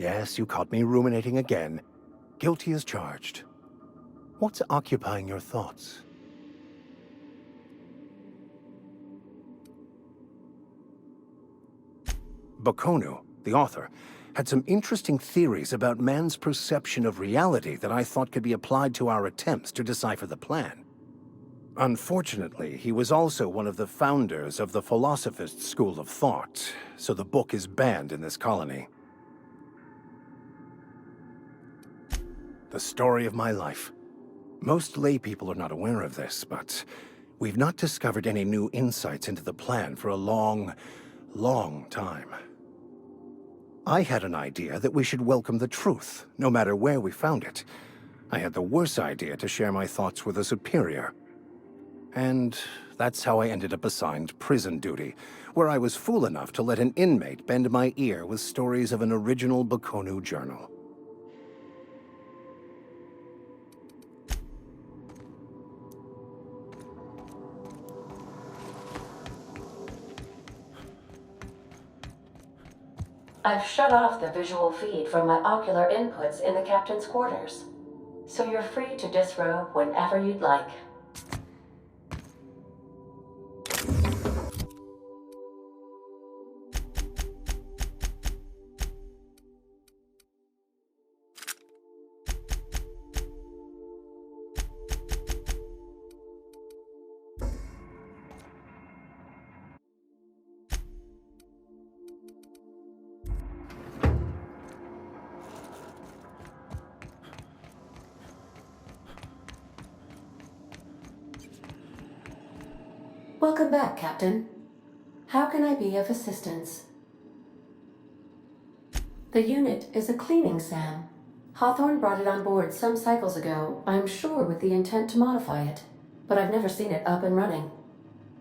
Yes, you caught me ruminating again. Guilty as charged. What's occupying your thoughts? Bakonu, the author, had some interesting theories about man's perception of reality that I thought could be applied to our attempts to decipher the plan. Unfortunately, he was also one of the founders of the Philosophist school of thought, so the book is banned in this colony. The story of my life. Most lay people are not aware of this, but we've not discovered any new insights into the plan for a long, long time. I had an idea that we should welcome the truth, no matter where we found it. I had the worse idea to share my thoughts with a superior. And that's how I ended up assigned prison duty, where I was fool enough to let an inmate bend my ear with stories of an original Bakonu journal. I've shut off the visual feed from my ocular inputs in the captain's quarters, so you're free to disrobe whenever you'd like. Welcome back, Captain. How can I be of assistance? The unit is a cleaning SAM. Hawthorne brought it on board some cycles ago, I'm sure with the intent to modify it, but I've never seen it up and running.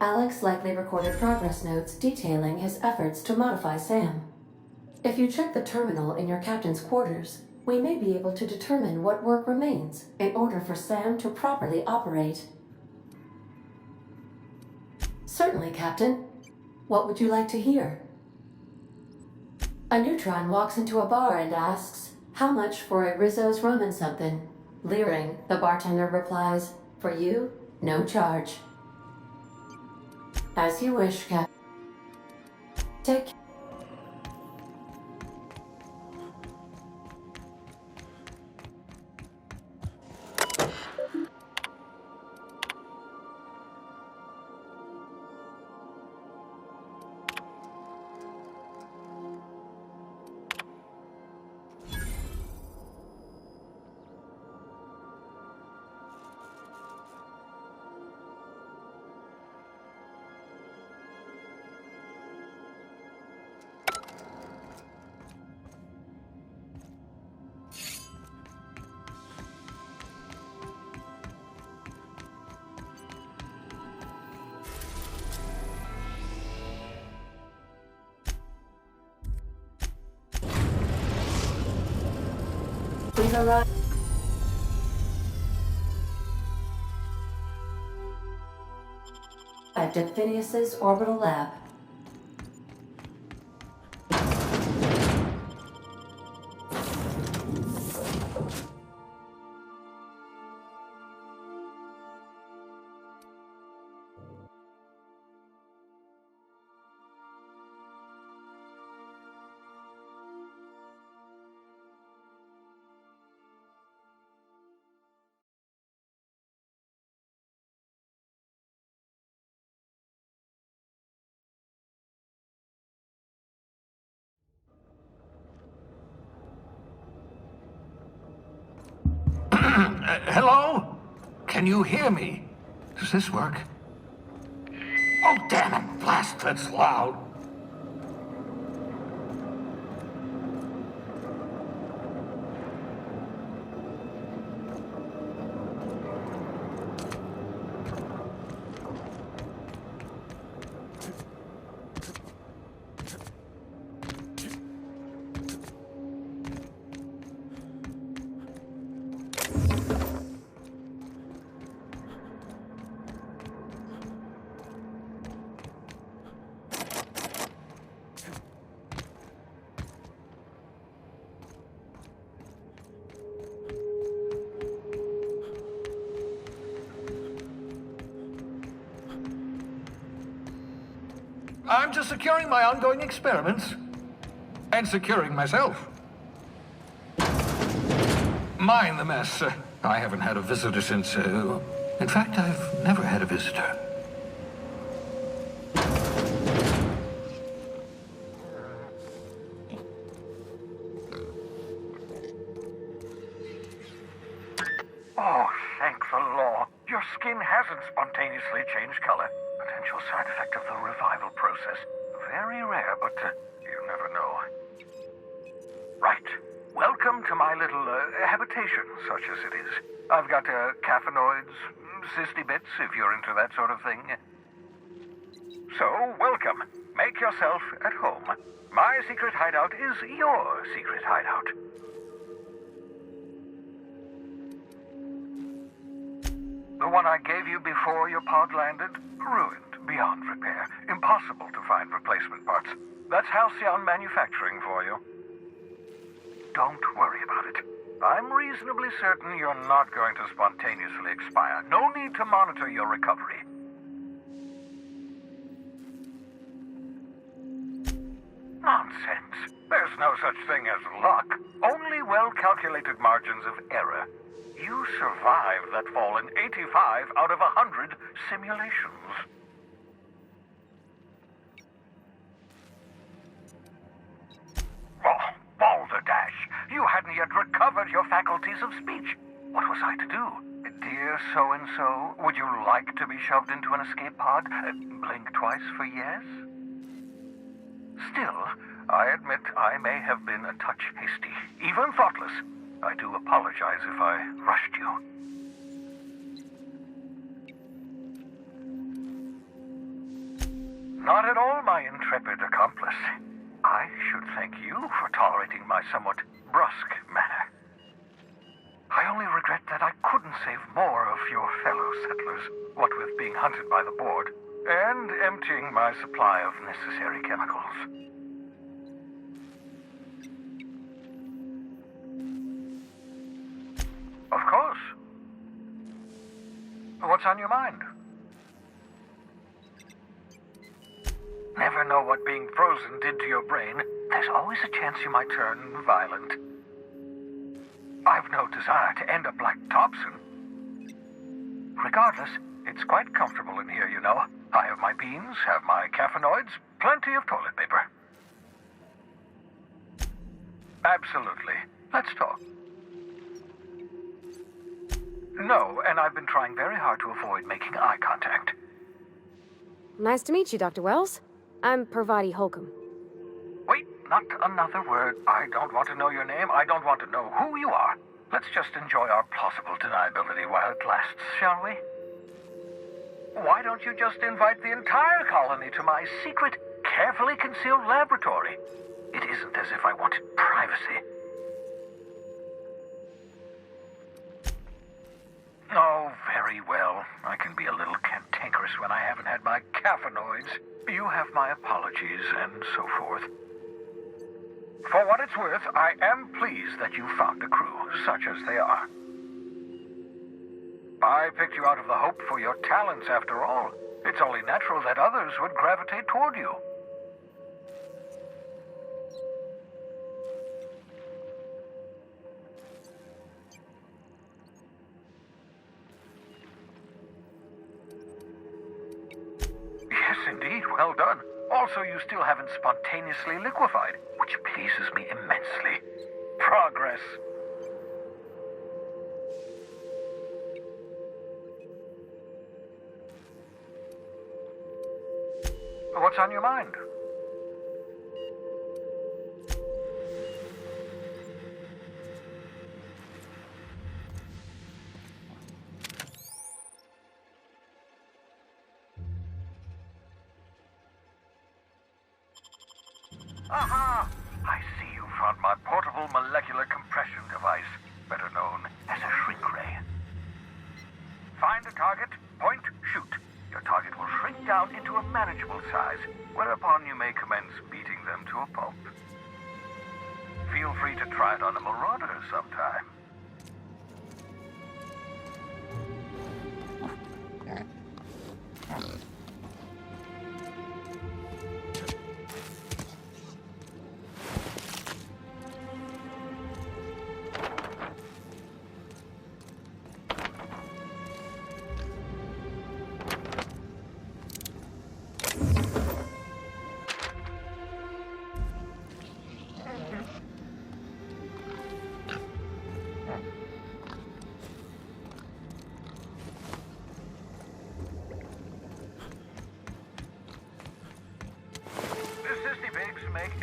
Alex likely recorded progress notes detailing his efforts to modify SAM. If you check the terminal in your captain's quarters, we may be able to determine what work remains in order for SAM to properly operate. Certainly, Captain. What would you like to hear? A neutron walks into a bar and asks, "How much for a Rizzo's rum and something?" Leering, the bartender replies, "For you, no charge." As you wish, Captain. Take care. We've arrived at Phineas's orbital lab. Hello? Can you hear me? Does this work? Oh, damn it! Blast, that's loud. I'm just securing my ongoing experiments. And securing myself. Mind the mess. I haven't had a visitor since, in fact, I've never had a visitor. Oh, thank the law. Your skin hasn't spontaneously changed color. Potential side effect of the revival process. Very rare, but you never know. Right. Welcome to my little habitation, such as it is. I've got caffeinoids, cysty bits, if you're into that sort of thing. So, welcome. Make yourself at home. My secret hideout is your secret hideout. The one I gave you before your pod landed? Ruined beyond repair. Impossible to find replacement parts. That's Halcyon Manufacturing for you. Don't worry about it. I'm reasonably certain you're not going to spontaneously expire. No need to monitor your recovery. Nonsense. There's no such thing as luck. Only well-calculated margins of error. You survived that fall in 85 out of 100 simulations. Oh, balderdash. You hadn't yet recovered your faculties of speech. What was I to do? Dear so-and-so, would you like to be shoved into an escape pod? Blink twice for yes? Still, I admit I may have been a touch hasty, even thoughtless. I do apologize if I rushed you. Not at all, my intrepid accomplice. I should thank you for tolerating my somewhat brusque manner. I only regret that I couldn't save more of your fellow settlers, what with being hunted by the board, and emptying my supply of necessary chemicals. Of course. What's on your mind? Never know what being frozen did to your brain. There's always a chance you might turn violent. I've no desire to end up like Thompson. Regardless, it's quite comfortable in here, you know. I have my beans, have my caffeinoids, plenty of toilet paper. Absolutely. Let's talk. No, and I've been trying very hard to avoid making eye contact. Nice to meet you, Dr. Wells. I'm Parvati Holcomb. Wait, not another word. I don't want to know your name. I don't want to know who you are. Let's just enjoy our plausible deniability while it lasts, shall we? Why don't you just invite the entire colony to my secret, carefully concealed laboratory? It isn't as if I wanted privacy. Oh, very well. I can be a little cantankerous when I haven't had my caffeinoids. You have my apologies, and so forth. For what it's worth, I am pleased that you found a crew, such as they are. I picked you out of the hope for your talents, after all. It's only natural that others would gravitate toward you. Yes, indeed. Well done. Also, you still haven't spontaneously liquefied, which pleases me immensely. Progress. What's on your mind? Aha! I see you found my portable molecular compression device, better known as a shrink ray. Find a target, point, shoot. Your target will shrink down into a manageable size, whereupon you may commence beating them to a pulp. Feel free to try it on a marauder sometime.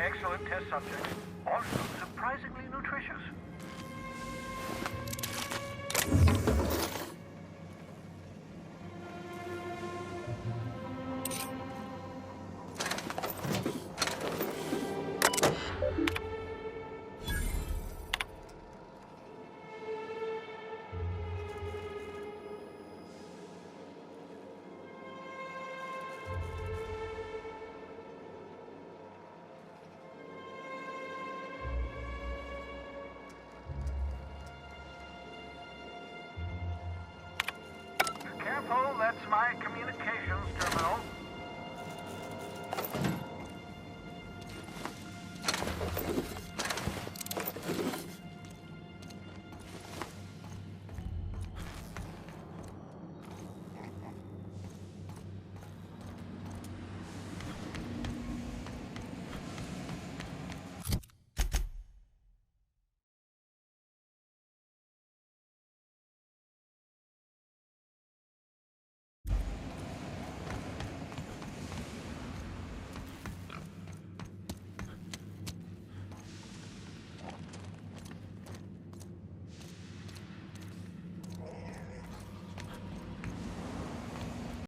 Excellent test subjects. Also surprisingly nutritious. Careful, that's my communications terminal.